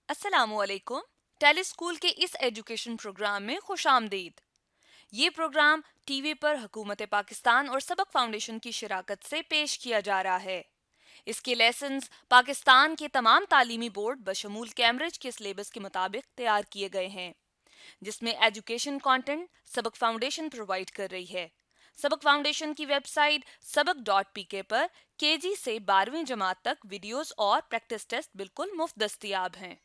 अस्सलामुअलैकुम। Tele school के इस एजुकेशन प्रोग्राम में खुशामदीद। ये प्रोग्राम टीवी पर हुकूमत पाकिस्तान और सबक फाउंडेशन की शिराकत से पेश किया जा रहा है। इसके लेसन्स पाकिस्तान के तमाम तालीमी बोर्ड बशमूल कैम्ब्रिज के सिलेबस के मुताबिक तैयार किए गए हैं, जिसमें एजुकेशन कंटेंट सबक फाउंडेशन प्रोवाइड कर रही है। सबक फाउंडेशन की वेबसाइट सबक.pk पर केजी से 12वीं जमात तक वीडियोस और प्रैक्टिस टेस्ट बिल्कुल मुफ्त दस्तयाब हैं।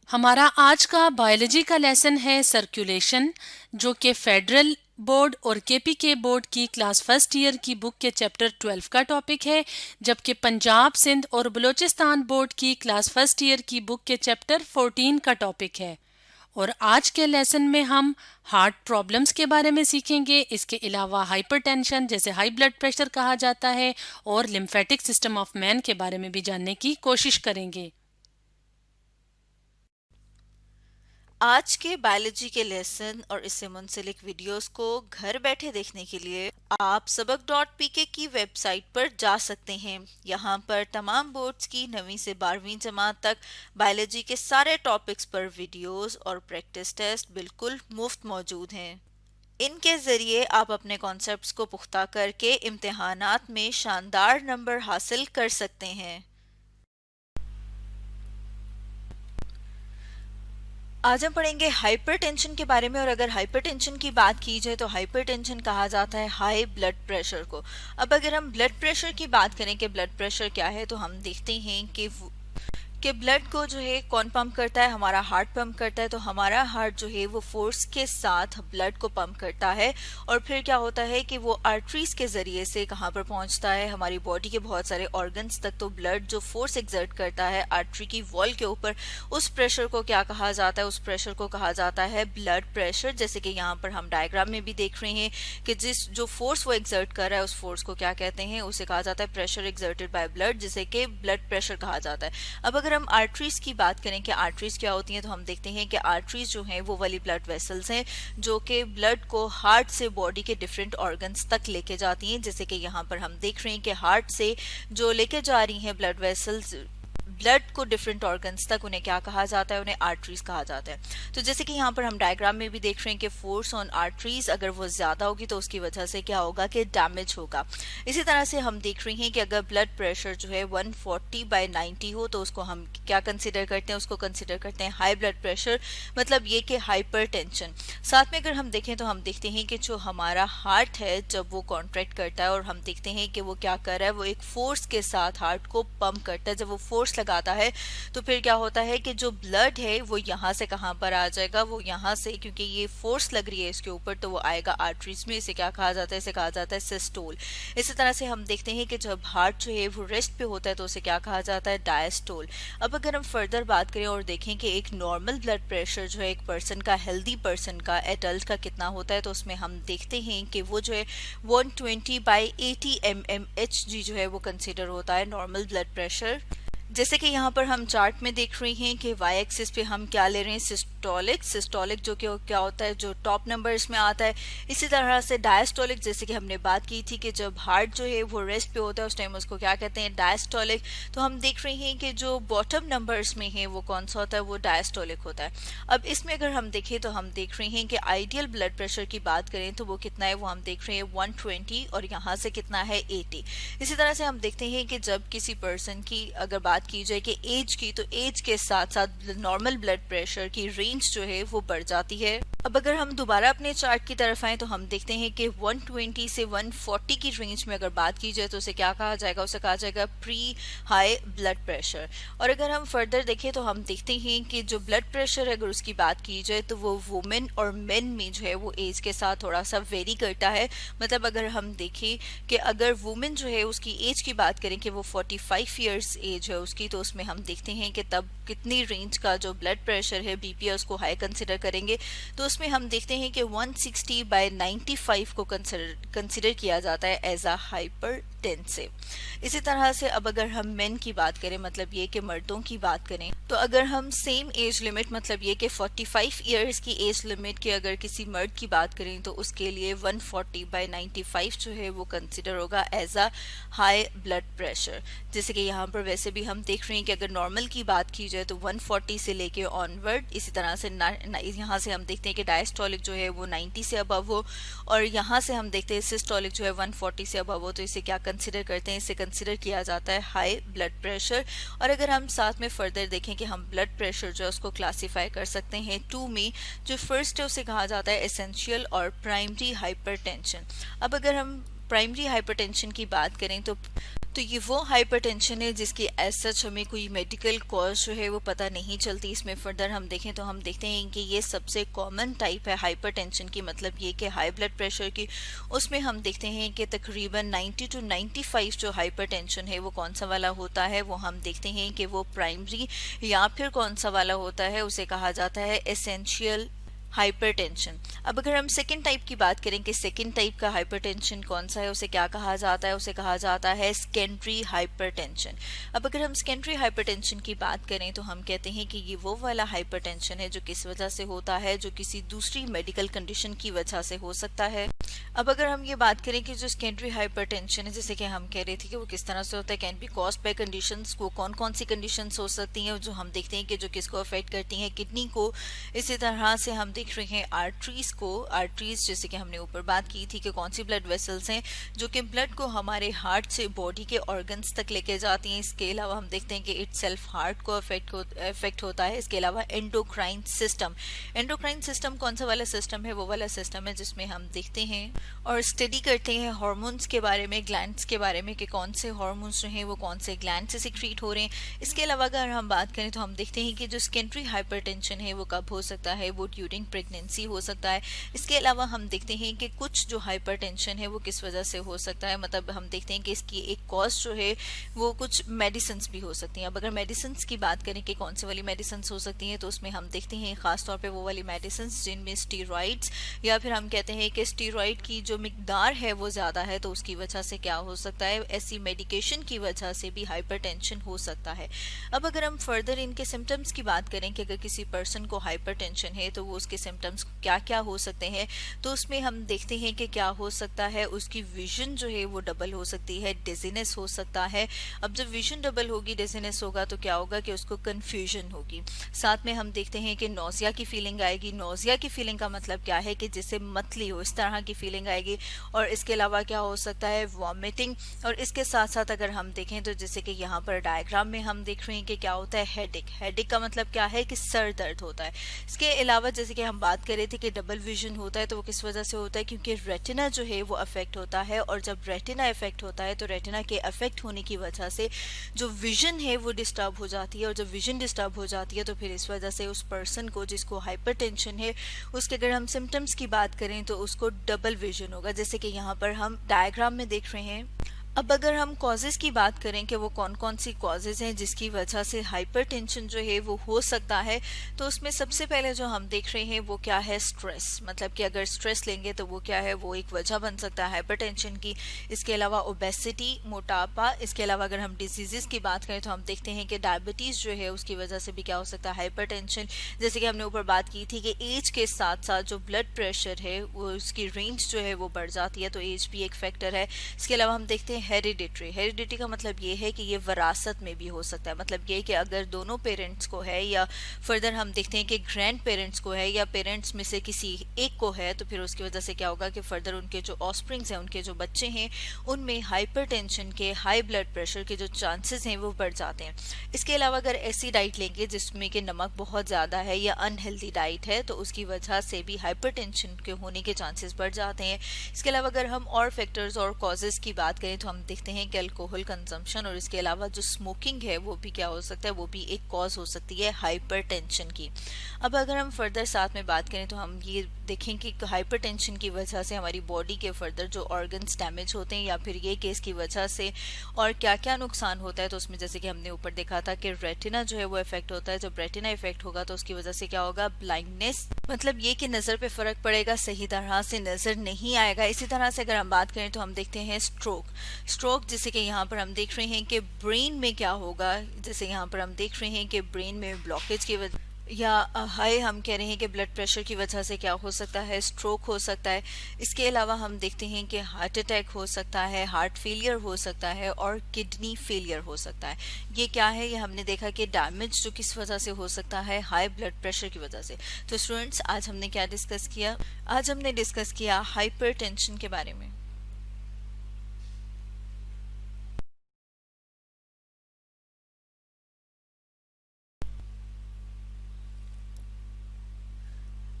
हमारा आज का बायोलॉजी का लेसन है सर्कुलेशन, जो कि फेडरल बोर्ड और केपीके बोर्ड की क्लास फर्स्ट ईयर की बुक के चैप्टर 12 का टॉपिक है, जबकि पंजाब सिंध और बलूचिस्तान बोर्ड की क्लास फर्स्ट ईयर की बुक के चैप्टर 14 का टॉपिक है। और आज के लेसन में हम हार्ट प्रॉब्लम्स के बारे में सीखेंगे। इसके अलावा हाइपरटेंशन, जैसे हाई ब्लड प्रेशर कहा जाता है, और लिम्फेटिक सिस्टम ऑफ मैन के बारे में भी जानने की कोशिश करेंगे। आज के बायोलॉजी के लेसन और इससे मुंसलिक वीडियोस को घर बैठे देखने के लिए आप सबक.pk की वेबसाइट पर जा सकते हैं। यहाँ पर तमाम बोर्ड्स की 9वीं से 12वीं जमात तक बायोलॉजी के सारे टॉपिक्स पर वीडियोस और प्रैक्टिस टेस्ट बिल्कुल मुफ्त मौजूद हैं। इनके ज़रिए आप अपने कॉन्सेप्ट्स को पुख्ता करके इम्तिहानात में शानदार नंबर हासिल कर सकते हैं। आज हम पढ़ेंगे हाइपरटेंशन के बारे में। और अगर हाइपरटेंशन की बात की जाए तो हाइपरटेंशन कहा जाता है हाई ब्लड प्रेशर को। अब अगर हम ब्लड प्रेशर की बात करें कि ब्लड प्रेशर क्या है, तो हम देखते हैं कि ब्लड को जो है कौन पंप करता है, हमारा हार्ट पंप करता है। तो हमारा हार्ट जो है वो फोर्स के साथ ब्लड को पंप करता है, और फिर क्या होता है कि वो आर्टरीज के जरिए से कहाँ पर पहुंचता है, हमारी बॉडी के बहुत सारे ऑर्गन्स तक। तो ब्लड जो फोर्स एक्सर्ट करता है आर्टरी की वॉल के ऊपर, उस प्रेशर को क्या कहा जाता है? उस प्रेशर को कहा जाता है ब्लड प्रेशर। जैसे कि यहाँ पर हम डायग्राम में भी देख रहे हैं कि जो फोर्स वो एक्सर्ट कर रहा है, उस फोर्स को क्या कहते हैं? उसे कहा जाता है प्रेशर एक्सर्टेड बाय ब्लड, जिसे कि ब्लड प्रेशर कहा जाता है। अब अगर हम आर्टरीज की बात करें कि आर्टरीज क्या होती हैं, तो हम देखते हैं कि आर्टरीज जो हैं वो वाली ब्लड वेसल्स हैं जो कि ब्लड को हार्ट से बॉडी के डिफरेंट ऑर्गन्स तक लेके जाती हैं। जैसे कि यहाँ पर हम देख रहे हैं कि हार्ट से जो लेके जा रही हैं ब्लड वेसल्स ब्लड को डिफरेंट ऑर्गन्स तक, उन्हें क्या कहा जाता है? उन्हें आर्टरीज कहा जाता है। तो जैसे कि यहाँ पर हम डायग्राम में भी देख रहे हैं कि फोर्स ऑन आर्टरीज अगर वो ज्यादा होगी तो उसकी वजह से क्या होगा कि डैमेज होगा। इसी तरह से हम देख रहे हैं कि अगर ब्लड प्रेशर जो है 140/90 हो तो उसको हम क्या कंसिडर करते हैं? उसको कंसिडर करते हैं हाई ब्लड प्रेशर, मतलब ये कि हाइपरटेंशन। साथ में अगर हम देखें तो हम देखते हैं कि जो हमारा हार्ट है जब वो कॉन्ट्रैक्ट करता है, और हम देखते हैं कि वो क्या कर रहा है, वो एक फोर्स के साथ हार्ट को पंप करता है। जब वो फोर्स लगाता है तो फिर क्या होता है कि जो ब्लड है वो यहाँ से कहाँ पर आ जाएगा? वो यहाँ से, क्योंकि ये फोर्स लग रही है इसके ऊपर, तो वो आएगा आर्टरीज में। इसे क्या कहा जाता है? इसे कहा जाता है सिस्टोल। इसी तरह से हम देखते हैं कि जब हार्ट जो है वो रेस्ट पे होता है तो उसे क्या कहा जाता है? डायस्टोल। अब अगर हम फर्दर बात करें और देखें कि एक नॉर्मल ब्लड प्रेशर जो है एक पर्सन का, हेल्दी पर्सन का, एडल्ट का कितना होता है, तो उसमें हम देखते हैं कि वो जो है 120/80 mmHg जो है वो कंसिडर होता है नॉर्मल ब्लड प्रेशर। जैसे कि यहाँ पर हम चार्ट में देख रहे हैं कि वाई एक्सिस पे हम क्या ले रहे हैं? सिस्टोलिक जो कि क्या होता है, जो टॉप नंबर्स में आता है। इसी तरह से डायस्टोलिक, जैसे कि हमने बात की थी कि जब हार्ट जो है वो रेस्ट पे होता है उस टाइम उसको क्या कहते हैं? डायस्टोलिक। तो हम देख रहे हैं कि जो बॉटम नंबर्स में है वो कौन सा होता है? वो डायस्टोलिक होता है। अब इसमें अगर हम देखें तो हम देख रहे हैं कि आइडियल ब्लड प्रेशर की बात करें तो वो कितना है? वो हम देख रहे हैं 120, और यहाँ से कितना है? 80। इसी तरह से हम देखते हैं कि जब किसी पर्सन की अगर बात की जाए कि एज की, तो एज के साथ साथ नॉर्मल ब्लड प्रेशर की रेंज जो है वो बढ़ जाती है। अब अगर हम दोबारा अपने चार्ट की तरफ आए तो हम देखते हैं कि 120 से 140 की रेंज में अगर बात की जाए तो उसे क्या कहा जाएगा? उसे कहा जाएगा प्री हाई ब्लड प्रेशर। और अगर हम फर्दर देखें तो हम देखते हैं कि जो ब्लड प्रेशर है अगर उसकी बात की जाए तो वो वुमेन और मेन में जो है वो एज के साथ थोड़ा सा वेरी करता है। मतलब अगर हम देखें कि अगर वुमेन जो है उसकी एज की बात करें कि वो 45 ईयर्स एज है उसकी, तो उसमें हम देखते हैं कि तब कितनी रेंज का जो ब्लड प्रेशर है बीपी है उसको हाई कंसिडर करेंगे। तो उसमें हम देखते हैं कि 160/95 को कंसिडर किया जाता है एज अ हाइपर 10 से। इसी तरह से अब अगर हम मेन की बात करें, मतलब ये कि मर्दों की बात करें, तो अगर हम सेम एज लिमिट, मतलब ये कि 45 ईयर्स की एज लिमिट की अगर किसी मर्द की बात करें तो उसके लिए 140/95 जो है वो कंसिडर होगा as a high blood pressure. जैसे कि यहाँ पर वैसे भी हम देख रहे हैं कि अगर नॉर्मल की बात की जाए तो 140 से लेके ऑनवर्ड, इसी तरह से यहाँ से हम देखते हैं कि डायस्टोलिक जो है वो 90 से अबव हो, और यहाँ से हम देखते हैं सिस्टोलिक जो है 140 से अबव हो, तो इसे क्या कंसिडर करते हैं, इसे कंसिडर किया जाता है हाई ब्लड प्रेशर। और अगर हम साथ में फर्दर देखें कि हम ब्लड प्रेशर जो है उसको क्लासीफाई कर सकते हैं 2 में। जो फर्स्ट है उसे कहा जाता है एसेंशियल और प्राइमरी हाइपरटेंशन। अब अगर हम प्राइमरी हाइपरटेंशन की बात करें तो ये वो हाइपरटेंशन है जिसकी एज सच हमें कोई मेडिकल कॉज जो है वो पता नहीं चलती। इसमें फर्दर हम देखें तो हम देखते हैं कि ये सबसे कॉमन टाइप है हाइपरटेंशन की, मतलब ये कि हाई ब्लड प्रेशर की। उसमें हम देखते हैं कि तकरीबन 90 to 95 जो हाइपरटेंशन है वो कौन सा वाला होता है, वो हम देखते हैं कि वो प्राइमरी, या फिर कौन सा वाला होता है उसे कहा जाता है एसेंशियल हाइपरटेंशन। अब अगर हम सेकेंड टाइप की बात करें कि सेकेंड टाइप का हाइपरटेंशन कौन सा है, उसे क्या कहा जाता है, उसे कहा जाता है सेकेंडरी हाइपरटेंशन। अब अगर हम सेकेंडरी हाइपरटेंशन की बात करें तो हम कहते हैं कि ये वो वाला हाइपरटेंशन है जो किस वजह से होता है, जो किसी दूसरी मेडिकल कंडीशन की वजह से हो सकता है। अब अगर हम ये बात करें कि जो सेकेंडरी हाइपरटेंशन है, जैसे कि हम कह रहे थे कि वो किस तरह से होता है, can be caused by conditions, को कौन कौन सी कंडीशंस हो सकती हैं जो हम देखते हैं कि जो किसको अफेक्ट करती हैं, किडनी को। इसी तरह से हम देख रहे हैं आर्टरीज को। आर्टरीज जैसे कि हमने ऊपर बात की थी कि कौन सी ब्लड वेसल्स हैं जो कि ब्लड को हमारे हार्ट से बॉडी के ऑर्गन्स तक लेके जाती हैं। इसके अलावा हम देखते हैं कि इट सेल्फ हार्ट को अफेक्ट होता है। इसके अलावा एंडोक्राइन सिस्टम, एंडोक्राइन सिस्टम कौन सा वाला सिस्टम है, वो वाला सिस्टम है जिसमें हम देखते हैं और स्टडी करते हैं हार्मोन्स के बारे में, ग्लैंड्स के बारे में कि कौन से हार्मोन्स जो हैं वो कौन से ग्लैंड से सिक्रीट हो रहे हैं। इसके अलावा अगर हम बात करें तो हम देखते हैं कि जो सेकेंडरी हाइपरटेंशन है वो कब हो सकता है, वो ड्यूरिंग प्रेगनेंसी हो सकता है। इसके अलावा हम देखते हैं कि कुछ जो हाइपरटेंशन है वो किस वजह से हो सकता है, मतलब हम देखते हैं कि इसकी एक कॉज जो है वो कुछ मेडिसिन भी हो सकती हैं। अब अगर मेडिसिन की बात करें कि कौन सी वाली मेडिसिन हो सकती हैं तो उसमें हम देखते हैं खासतौर पे वो वाली मेडिसिन जिनमें स्टीरॉइड्स, या फिर हम कहते हैं कि स्टीरॉइड की जो मिकदार है वो ज़्यादा है, तो उसकी वजह से क्या हो सकता है, ऐसी मेडिकेशन की वजह से भी हाइपरटेंशन हो सकता है। अब अगर हम फर्दर इनके सिम्टम्स की बात करें कि अगर किसी पर्सन को हाइपरटेंशन है तो वो उसके सिम्टम्स क्या क्या हो सकते हैं, तो उसमें हम देखते हैं कि क्या हो सकता है, उसकी विजन जो है वो डबल हो सकती है, डिजीनेस हो सकता है। अब जब विजन डबल होगी, डिजीनेस होगा, तो क्या होगा कि उसको कन्फ्यूजन होगी। साथ में हम देखते हैं कि नोजिया की फीलिंग आएगी। नोजिया की फीलिंग का मतलब क्या है कि जैसे मतली हो, इस तरह की फीलिंग आएगी। और इसके अलावा क्या हो सकता है, वॉमिटिंग। और इसके साथ साथ अगर हम देखें तो जैसे कि यहाँ पर डायग्राम में हम देख रहे हैं कि क्या होता है, हेडेक। हेडेक का मतलब क्या है कि सर दर्द होता है। इसके अलावा जैसे कि हम बात कर रहे थे कि डबल विजन होता है, तो वो किस वजह से होता है, क्योंकि रेटिना जो है वो अफेक्ट होता है। और जब रेटिना अफेक्ट होता है तो रेटिना के अफेक्ट होने की वजह से जो विजन है वो डिस्टर्ब हो जाती है। और जब विजन डिस्टर्ब हो जाती है तो फिर इस वजह से उस पर्सन को जिसको हाइपरटेंशन है उसके अगर हम सिम्टम्स की बात करें तो उसको डबल विजन होगा, जैसे कि यहाँ पर हम डायग्राम में देख रहे हैं। अब अगर हम कॉजेज़ की बात करें कि वो कौन कौन सी कॉजेज़ हैं जिसकी वजह से हाइपरटेंशन जो है वो हो सकता है, तो उसमें सबसे पहले जो हम देख रहे हैं वो क्या है, स्ट्रेस। मतलब कि अगर स्ट्रेस लेंगे तो वो क्या है, वो एक वजह बन सकता है हाइपरटेंशन की। इसके अलावा ओबेसिटी, मोटापा। इसके अलावा अगर हम डिजीज़ की बात करें तो हम देखते हैं कि डायबिटीज़ जो है उसकी वजह से भी क्या हो सकता है, हाइपरटेंशन। जैसे कि हमने ऊपर बात की थी कि एज के साथ साथ जो ब्लड प्रेशर है वो उसकी रेंज जो है वो बढ़ जाती है, तो एज भी एक फैक्टर है। इसके अलावा हम देखते हैं हेरिडिटरी का मतलब ये है कि ये विरासत में भी हो सकता है। मतलब ये कि अगर दोनों पेरेंट्स को है, या फर्दर हम देखते हैं कि ग्रैंड पेरेंट्स को है, या पेरेंट्स में से किसी एक को है, तो फिर उसकी वजह से क्या होगा कि फर्दर उनके जो ऑफस्प्रिंग्स हैं, उनके जो बच्चे हैं, उनमें हाइपरटेंशन के, हाई ब्लड प्रेशर के जो चांसेस हैं वो बढ़ जाते हैं। इसके अलावा अगर ऐसी डाइट लेंगे जिसमें कि नमक बहुत ज़्यादा है या अनहेल्दी डाइट है, तो उसकी वजह से भी हाइपरटेंशन के होने के चांसेस बढ़ जाते हैं। इसके अलावा अगर हम और फैक्टर्स और कॉजेज़ की बात करें तो हम देखते हैं कि अल्कोहल कंजम्पशन और इसके अलावा जो स्मोकिंग है वो भी क्या हो सकता है, वो भी एक कॉज हो सकती है हाइपरटेंशन की। अब अगर हम फर्दर साथ में बात करें तो हम ये देखें कि हाइपरटेंशन की वजह से हमारी बॉडी के फर्दर जो ऑर्गन्स डैमेज होते हैं, या फिर ये केस की वजह से और क्या क्या नुकसान होता है। तो उसमें जैसे कि हमने ऊपर देखा था कि रेटिना जो है वो इफेक्ट होता है। जब रेटिना इफेक्ट होगा तो उसकी वजह से क्या होगा, ब्लाइंडनेस। मतलब ये कि नज़र पे फ़र्क पड़ेगा, सही तरह से नज़र नहीं आएगा। इसी तरह से अगर हम बात करें तो हम देखते हैं स्ट्रोक। स्ट्रोक जैसे कि यहाँ पर हम देख रहे हैं कि ब्रेन में क्या होगा, जैसे यहाँ पर हम देख रहे हैं कि ब्रेन में ब्लॉकेज की वजह या हाई हम कह रहे हैं कि ब्लड प्रेशर की वजह से क्या हो सकता है, स्ट्रोक हो सकता है। इसके अलावा हम देखते हैं कि हार्ट अटैक हो सकता है, हार्ट फेलियर हो सकता है और किडनी फेलियर हो सकता है। ये क्या है, ये हमने देखा कि डैमेज जो किस वजह से हो सकता है, हाई ब्लड प्रेशर की वजह से। तो स्टूडेंट्स, आज हमने क्या डिस्कस किया? आज हमने डिस्कस किया हाइपरटेंशन के बारे में।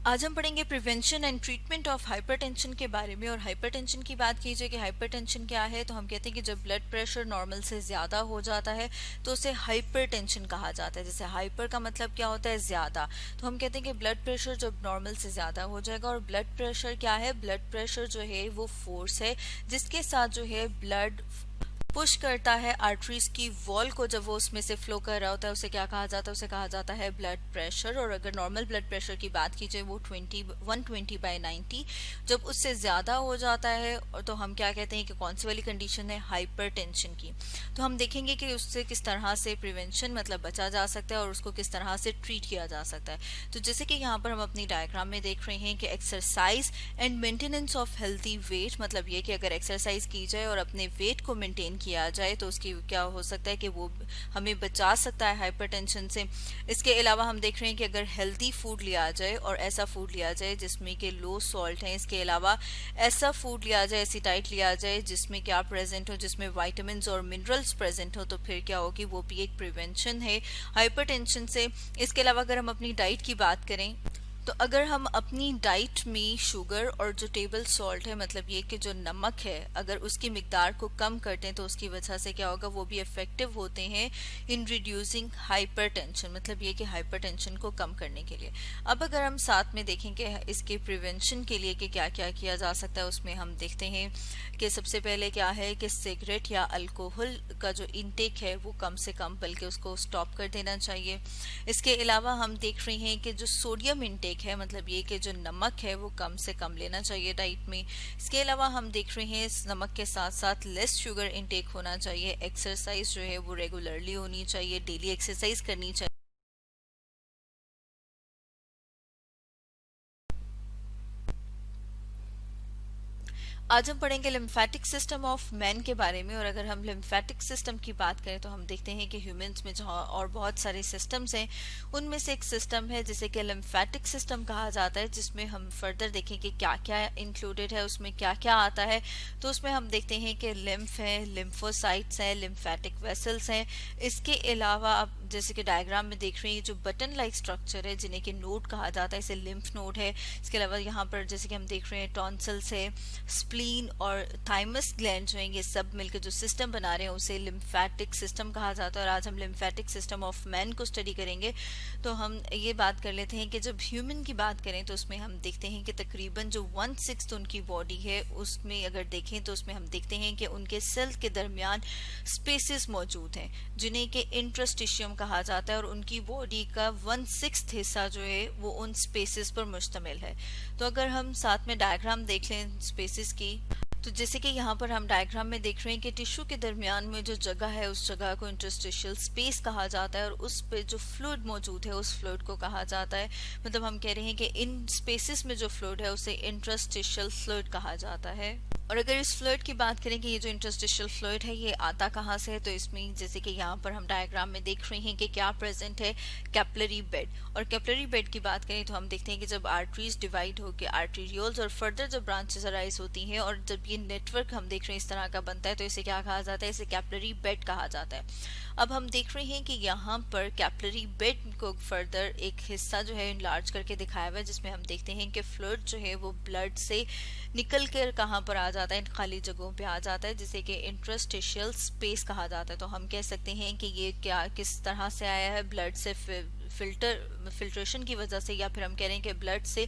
आज हम पढ़ेंगे prevention and treatment of hypertension के बारे में। और हाइपरटेंशन की बात कीजिए कि हाइपरटेंशन क्या है, तो हम कहते हैं कि जब ब्लड प्रेशर नॉर्मल से ज़्यादा हो जाता है तो उसे हाइपरटेंशन कहा जाता है। जैसे हाइपर का मतलब क्या होता है, ज़्यादा, तो हम कहते हैं कि ब्लड प्रेशर जब नॉर्मल से ज़्यादा हो जाएगा। और ब्लड प्रेशर क्या है, ब्लड प्रेशर जो है वो फोर्स है जिसके साथ जो है ब्लड पुश करता है आर्टरीज की वॉल को। जब वो उसमें से फ्लो कर रहा होता है उसे क्या कहा जाता है, उसे कहा जाता है ब्लड प्रेशर। और अगर नॉर्मल ब्लड प्रेशर की बात की जाए वो 120/90, जब उससे ज़्यादा हो जाता है और तो हम क्या कहते हैं कि कौन सी वाली कंडीशन है, हाइपरटेंशन की। तो हम देखेंगे कि उससे किस तरह से प्रिवेंशन मतलब बचा जा सकता है और उसको किस तरह से ट्रीट किया जा सकता है। तो जैसे कि यहाँ पर हम अपनी डायग्राम में देख रहे हैं कि exercise and maintenance of healthy wait, मतलब ये कि अगर एक्सरसाइज की जाए और अपने वेट को मेंटेन किया जाए तो उसकी क्या हो सकता है कि वो हमें बचा सकता है हाइपरटेंशन से। इसके अलावा हम देख रहे हैं कि अगर हेल्दी फूड लिया जाए और ऐसा फूड लिया जाए जिसमें कि लो सॉल्ट है, इसके अलावा ऐसा फूड लिया जाए, ऐसी डाइट लिया जाए जिसमें क्या प्रेजेंट हो, जिसमें वाइटामिन और मिनरल्स प्रेजेंट हो, तो फिर क्या होगी, वो भी एक प्रिवेंशन है हाइपरटेंशन से। इसके अलावा अगर हम अपनी डाइट की बात करें तो अगर हम अपनी डाइट में शुगर और जो टेबल सॉल्ट है, मतलब ये कि जो नमक है, अगर उसकी मिकदार को कम करते हैं तो उसकी वजह से क्या होगा, वो भी इफेक्टिव होते हैं इन रिड्यूसिंग हाइपरटेंशन, मतलब ये कि हाइपरटेंशन को कम करने के लिए। अब अगर हम साथ में देखें कि इसके प्रिवेंशन के लिए कि क्या क्या किया जा सकता है, उसमें हम देखते हैं कि सबसे पहले क्या है कि सिगरेट या अल्कोहल का जो इनटेक है वो कम से कम, बल्कि उसको स्टॉप कर देना चाहिए। इसके अलावा हम देख रहे हैं कि जो सोडियम इनटेक है, मतलब ये कि जो नमक है वो कम से कम लेना चाहिए डाइट में। इसके अलावा हम देख रहे हैं इस नमक के साथ साथ लेस शुगर इनटेक होना चाहिए। एक्सरसाइज जो है वो रेगुलरली होनी चाहिए, डेली एक्सरसाइज करनी चाहिए। आज हम पढ़ेंगे लिम्फेटिक सिस्टम ऑफ मैन के बारे में। और अगर हम लिम्फेटिक सिस्टम की बात करें तो हम देखते हैं कि ह्यूमंस में जहाँ और बहुत सारे सिस्टम्स हैं, उनमें से एक सिस्टम है जिसे कि लिम्फेटिक सिस्टम कहा जाता है, जिसमें हम फर्दर देखें कि क्या क्या इंक्लूडेड है, उसमें क्या क्या आता है। तो उसमें हम देखते हैं कि लिम्फ है, लिम्फोसाइट्स हैं, लिम्फेटिक वेसल्स हैं। इसके अलावा आप जैसे कि डायग्राम में देख रहे हैं जो बटन लाइक स्ट्रक्चर है जिन्हें कि नोड कहा जाता है, इसे लिम्फ नोड है। इसके अलावा यहाँ पर जैसे कि हम देख रहे हैं टॉन्सिल्स है, स्प्लीन और थाइमस ग्लैंड जो हैं, ये सब मिलकर जो सिस्टम बना रहे हैं उसे लिम्फेटिक सिस्टम कहा जाता है। और आज हम लिम्फेटिक सिस्टम ऑफ मैन को स्टडी करेंगे। तो हम ये बात कर लेते हैं कि जब ह्यूमन की बात करें तो उसमें हम देखते हैं कि तकरीबन जो 1/6 उनकी बॉडी है उसमें अगर देखें तो उसमें हम देखते हैं कि उनके सेल के दरमियान स्पेसेस मौजूद हैं जिन्हें कि इंटरस्टिशियम कहा जाता है। और उनकी बॉडी का 1/6 हिस्सा जो है वो उन स्पेसेस पर मुश्तमिल है। तो अगर हम साथ में डायग्राम देख लें स्पेसेस की, तो जैसे कि यहाँ पर हम डायग्राम में देख रहे हैं कि टिश्यू के दरमियान में जो जगह है उस जगह को इंटरस्टिशियल स्पेस कहा जाता है। और उस पे जो फ्लूइड मौजूद है उस फ्लूइड को कहा जाता है, मतलब हम कह रहे हैं कि इन स्पेसेस में जो फ्लूइड है उसे इंटरस्टिशियल फ्लूइड कहा जाता है। और अगर इस फ्लूइड की बात करें कि ये जो इंटरस्टिशियल फ्लूइड है ये आता कहाँ से है, तो इसमें जैसे कि यहाँ पर हम डायग्राम में देख रहे हैं कि क्या प्रेजेंट है, कैपिलरी बेड। और कैपिलरी बेड की बात करें तो हम देखते हैं कि जब आर्टरीज डिवाइड होकर आर्टेरियोल्स और फर्दर जब ब्रांचेस अराइज होती हैं और जब ये नेटवर्क हम देख रहे हैं इस तरह का बनता है तो इसे क्या कहा जाता है, इसे कैपिलरी बेड कहा जाता है। अब हम देख रहे हैं कि यहाँ पर कैपिलरी बेड को फर्दर एक हिस्सा जो है इनलार्ज करके दिखाया हुआ है, जिसमें हम देखते हैं कि फ्लूइड जो है वो ब्लड से निकल कर कहाँ पर आ जाता है, इन खाली जगहों पे आ जाता है, जिसे कि इंटरस्टिशियल स्पेस कहा जाता है। तो हम कह सकते हैं कि ये क्या किस तरह से आया है, ब्लड से फिल्ट्रेशन की वजह से, या फिर हम कह रहे हैं कि ब्लड से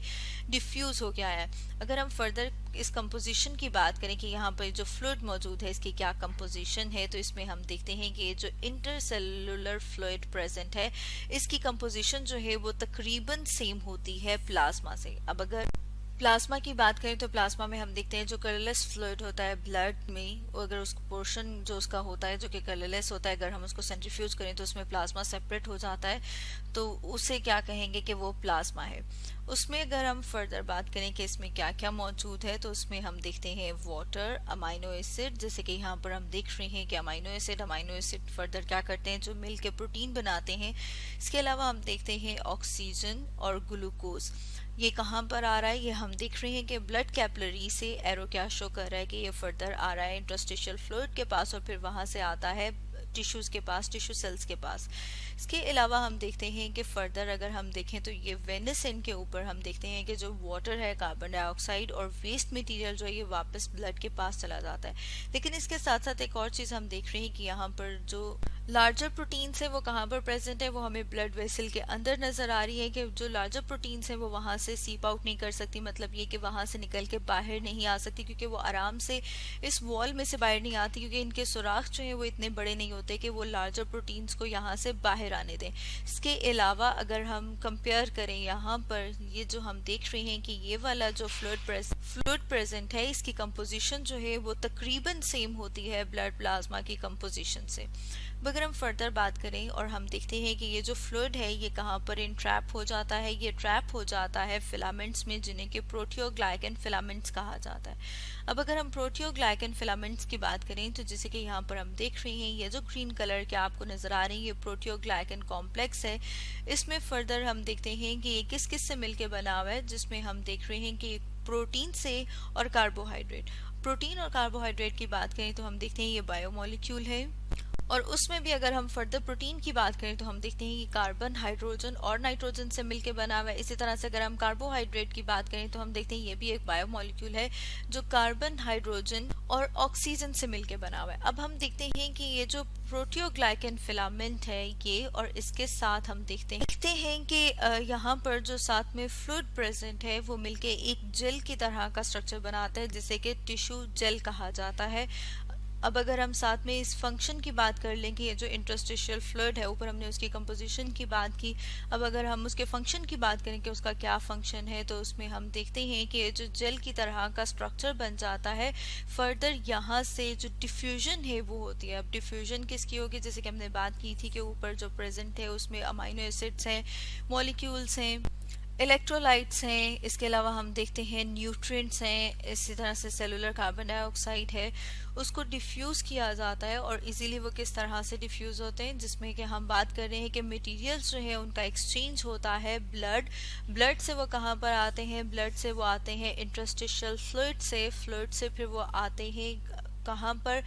डिफ्यूज हो गया है। अगर हम फर्दर इस कंपोजिशन की बात करें कि यहाँ पर जो फ्लूइड मौजूद है इसकी क्या कंपोजिशन है, तो इसमें हम देखते हैं कि ये जो इंटरसेलुलर फ्लूइड प्रेजेंट है इसकी कंपोजिशन जो है वो तकरीबन सेम होती है प्लाज्मा से। अब अगर प्लाज्मा की बात करें तो प्लाज्मा में हम देखते हैं जो कलरलेस फ्लूइड होता है ब्लड में, वो अगर उस पोर्शन जो उसका होता है जो कि कलरलेस होता है, अगर हम उसको सेंट्रीफ्यूज करें तो उसमें प्लाज्मा सेपरेट हो जाता है, तो उसे क्या कहेंगे कि वो प्लाज्मा है। उसमें अगर हम फर्दर बात करें कि इसमें क्या क्या मौजूद है, तो उसमें हम देखते हैं वाटर, अमाइनो एसिड, जैसे कि यहाँ पर हम देख रहे हैं कि अमाइनो एसिड फर्दर क्या करते हैं, जो मिल के प्रोटीन बनाते हैं। इसके अलावा हम देखते हैं ऑक्सीजन और ग्लूकोज। ये कहाँ पर आ रहा है, ये हम देख रहे हैं कि ब्लड कैपिलरी से एरो क्या शो कर रहा है कि ये फर्दर आ रहा है इंटरस्टिशियल फ्लूइड के पास और फिर वहां से आता है टिश्यूज के पास, टिश्यू सेल्स के पास। इसके अलावा हम देखते हैं कि फर्दर अगर हम देखें तो ये वेनस के ऊपर हम देखते हैं कि जो वाटर है, कार्बन डाइऑक्साइड और वेस्ट मटेरियल जो है ये वापस ब्लड के पास चला जाता है। लेकिन इसके साथ साथ एक और चीज़ हम देख रहे हैं कि यहाँ पर जो लार्जर प्रोटीन्स है वो कहाँ पर प्रेजेंट है, वो हमें ब्लड वेसल के अंदर नजर आ रही है कि जो लार्जर प्रोटीन्स है वो वहाँ से सीप आउट नहीं कर सकती, मतलब ये कि वहाँ से निकल के बाहर नहीं आ सकती, क्योंकि वो आराम से इस वॉल में से बाहर नहीं आती, क्योंकि इनके सुराख जो है वो इतने बड़े नहीं होते कि वो लार्जर प्रोटीन्स को यहाँ से बाहर आने दें। इसके अलावा अगर हम कंपेयर करें यहाँ पर ये जो हम देख रहे हैं कि ये वाला जो फ्लूइड प्रेजेंट है, इसकी कंपोजिशन जो है वो तकरीबन सेम होती है ब्लड प्लाज्मा की कंपोजिशन से। अगर हम फर्दर बात करें और हम देखते हैं कि ये जो फ्लूइड है ये कहाँ पर ट्रैप हो जाता है, ये ट्रैप हो जाता है फिलामेंट्स में, जिन्हें कि प्रोटियोग्लाइकन फिलामेंट्स कहा जाता है। अब अगर हम प्रोटियोग्लाइकन फिलामेंट्स की बात करें तो जैसे कि यहाँ पर हम देख रहे हैं ये जो ग्रीन कलर के आपको नजर आ रही है ये प्रोटियोग्लाइकन कॉम्प्लेक्स है। इसमें फर्दर हम देखते हैं कि ये किस किस से मिलकर बना हुआ है, जिसमें हम देख रहे हैं कि प्रोटीन से और कार्बोहाइड्रेट। प्रोटीन और कार्बोहाइड्रेट की बात करें तो हम देखते हैं ये बायोमोलिक्यूल है, और उसमें भी अगर हम फर्दर प्रोटीन की बात करें तो हम देखते हैं कि कार्बन, हाइड्रोजन और नाइट्रोजन से मिलकर बना हुआ है। इसी तरह से अगर हम कार्बोहाइड्रेट की बात करें तो हम देखते हैं ये भी एक बायोमॉलिक्यूल है जो कार्बन, हाइड्रोजन और ऑक्सीजन से मिलकर बना हुआ है। अब हम देखते हैं कि ये जो प्रोटियोग्लाइकन फिलामेंट है ये, और इसके साथ हम देखते हैं कि यहाँ पर जो साथ में फ्लूइड प्रेजेंट है वो मिलके एक जेल की तरह का स्ट्रक्चर बनाता है, जिसे कि टिश्यू जेल कहा जाता है। अब अगर हम साथ में इस फंक्शन की बात कर लें कि ये जो इंटरस्टिशियल फ्लूइड है, ऊपर हमने उसकी कंपोजिशन की बात की, अब अगर हम उसके फंक्शन की बात करें कि उसका क्या फंक्शन है, तो उसमें हम देखते हैं कि ये जो जेल की तरह का स्ट्रक्चर बन जाता है। फर्दर यहाँ से जो डिफ्यूजन है वो होती है। अब डिफ्यूजन किसकी होगी, जैसे कि हमने बात की थी कि ऊपर जो प्रेजेंट है उसमें अमाइनो एसिड्स हैं, मॉलिक्यूल्स हैं, इलेक्ट्रोलाइट्स हैं, इसके अलावा हम देखते हैं न्यूट्रिएंट्स हैं, इसी तरह से सेलुलर कार्बन डाइऑक्साइड है, उसको डिफ्यूज़ किया जाता है। और इजीली वो किस तरह से डिफ्यूज़ होते हैं, जिसमें कि हम बात कर रहे हैं कि मटेरियल्स जो है उनका एक्सचेंज होता है ब्लड से वो कहाँ पर आते हैं, ब्लड से वो आते हैं इंटरस्टिशियल फ्लूइड से फिर वो आते हैं कहाँ पर,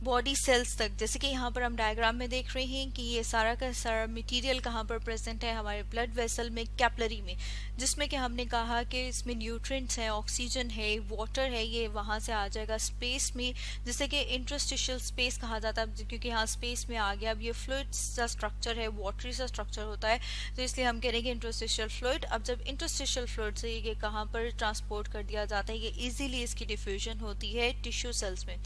बॉडी सेल्स तक। जैसे कि यहाँ पर हम डायग्राम में देख रहे हैं कि ये सारा का सारा मटेरियल कहाँ पर प्रेजेंट है, हमारे ब्लड वेसल में, कैपिलरी में, जिसमें कि हमने कहा कि इसमें न्यूट्रिएंट्स हैं, ऑक्सीजन है, वाटर है, ये वहाँ से आ जाएगा स्पेस में, जिसे कि इंटरस्टिशियल स्पेस कहा जाता है, क्योंकि यहाँ स्पेस में आ गया। अब ये फ्लूइड सा स्ट्रक्चर है, वाटरी सा स्ट्रक्चर होता है, तो इसलिए हम कह रहे हैं कि इंटरस्टिशियल फ्लूइड। अब जब इंटरस्टिशियल फ्लूइड से ये कहाँ पर ट्रांसपोर्ट कर दिया जाता है, ये इजीली इसकी डिफ्यूजन होती है टिश्यू सेल्स में।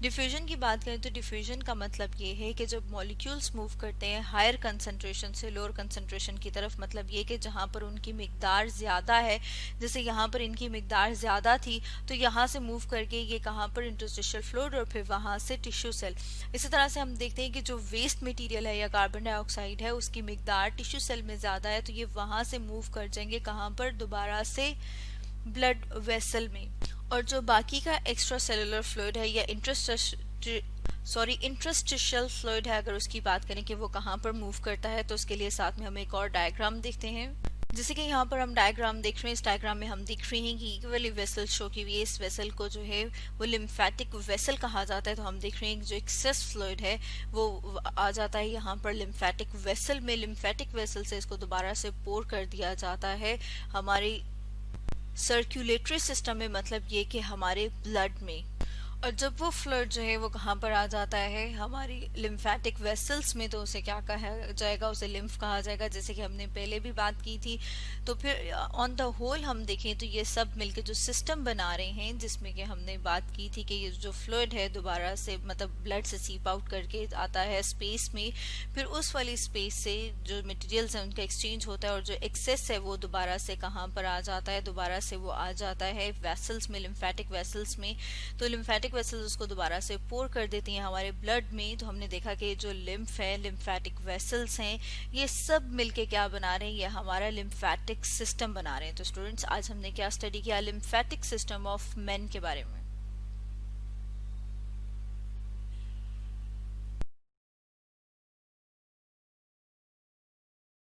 डिफ्यूजन की बात करें तो डिफ्यूजन का मतलब ये है कि जब मॉलिक्यूल्स मूव करते हैं हायर कंसंट्रेशन से लोअर कंसंट्रेशन की तरफ, मतलब ये कि जहाँ पर उनकी मिकदार ज़्यादा है, जैसे यहाँ पर इनकी मिकदार ज़्यादा थी तो यहाँ से मूव करके ये कहाँ पर इंटरस्टिशियल फ्लूइड और फिर वहाँ से टिश्यू सेल। इसी तरह से हम देखते हैं कि जो वेस्ट मटेरियल है या कार्बन डाइऑक्साइड है उसकी मिकदार टिश्यू सेल में ज़्यादा है, तो ये वहाँ से मूव कर जाएंगे कहाँ पर, दोबारा से ब्लड वेसल में। और जो बाकी का एक्स्ट्रा सेलुलर फ्लूइड है या इंटरस्टिशियल फ्लूइड है, अगर उसकी बात करें कि वो कहाँ पर मूव करता है, तो उसके लिए साथ में हम एक और डायग्राम देखते हैं। जैसे कि यहाँ पर हम डायग्राम देख रहे हैं, इस डायग्राम में हम देख रहे हैं कि ये वाली वेसल शो की हुई है। इस वेसल को जो है वो लिम्फेटिक वेसल कहा जाता है, तो हम देख रहे हैं कि जो एक्सेस फ्लूइड है वो आ जाता है यहाँ पर लिम्फेटिक वेसल में। लिम्फेटिक वेसल से इसको दोबारा से पोर कर दिया जाता है हमारी सर्कुलेटरी सिस्टम में, मतलब ये कि हमारे ब्लड में। और जब वो फ्लड जो है वो कहाँ पर आ जाता है, हमारी लिम्फेटिक वेसल्स में, तो उसे क्या कहा जाएगा, उसे लिम्फ कहा जाएगा, जैसे कि हमने पहले भी बात की थी। तो फिर ऑन द होल हम देखें तो ये सब मिलके जो सिस्टम बना रहे हैं, जिसमें कि हमने बात की थी कि ये जो फ्लूइड है दोबारा से मतलब ब्लड से सीप आउट करके आता है स्पेस में, फिर उस वाली स्पेस से जो मटेरियल्स हैं उनका एक्सचेंज होता है, और जो एक्सेस है वो दोबारा से कहाँ पर आ जाता है, दोबारा से वो आ जाता है वेसल्स में, लिम्फेटिक वेसल्स में। तो लिम्फेटिक वेसल्स उसको दोबारा से पोर कर देती हैं हमारे ब्लड में। तो हमने देखा कि जो लिम्फ है, लिम्फेटिक वेसल्स हैं, ये सब मिलके क्या बना रहे हैं, ये हमारा लिम्फेटिक सिस्टम बना रहे हैं। तो स्टूडेंट्स, आज हमने क्या स्टडी किया, लिम्फेटिक सिस्टम ऑफ मेन के बारे में।